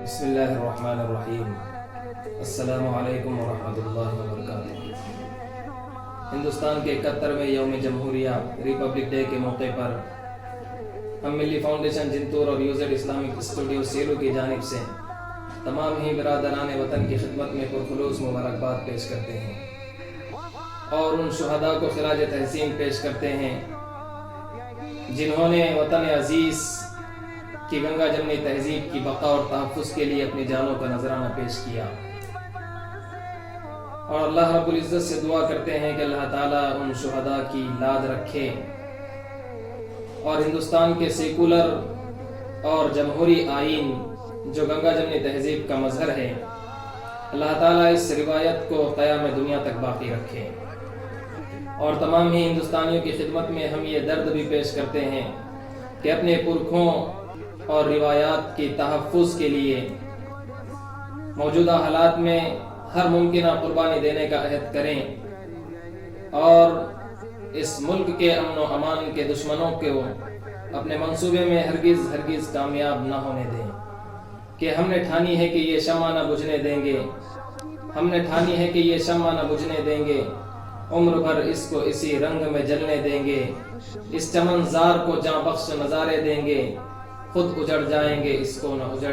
بسم اللہ الرحمن الرحیم۔ السلام علیکم ورحمۃ اللہ وبرکاتہ۔ ہندوستان کے 71ویں یوم جمہوریہ ریپبلک ڈے کے موقع پر ہم ملی فاؤنڈیشن جنتور اور یوزر اسلامک اسٹوڈیو سیلو کی جانب سے تمام ہی برادران وطن کی خدمت میں پرخلوص مبارکباد پیش کرتے ہیں اور ان شہداء کو خراج تحسین پیش کرتے ہیں جنہوں نے وطن عزیز کی گنگا جمنی تہذیب کی بقا اور تحفظ کے لیے اپنی جانوں کا نذرانہ پیش کیا، اور اللہ رب العزت سے دعا کرتے ہیں کہ اللہ تعالیٰ ان شہداء کی لاج رکھے اور ہندوستان کے سیکولر اور جمہوری آئین جو گنگا جمنی تہذیب کا مظہر ہے، اللہ تعالیٰ اس روایت کو قیام دنیا تک باقی رکھے۔ اور تمام ہی ہندوستانیوں کی خدمت میں ہم یہ درد بھی پیش کرتے ہیں کہ اپنے پرکھوں اور روایات کی تحفظ کے لیے موجودہ حالات میں ہر ممکنہ قربانی دینے کا عہد کریں اور اس ملک کے امن و امان کے دشمنوں کو اپنے منصوبے میں ہرگز کامیاب نہ ہونے دیں، کہ ہم نے ٹھانی ہے کہ یہ شمع نہ بجھنے دیں گے، ہم نے ٹھانی ہے کہ یہ شمع نہ بجھنے دیں گے، عمر بھر اس کو اسی رنگ میں جلنے دیں گے، اس چمن زار کو جاں بخش نظارے دیں گے، خود اجڑ جائیں گے اس کو نہ اجڑ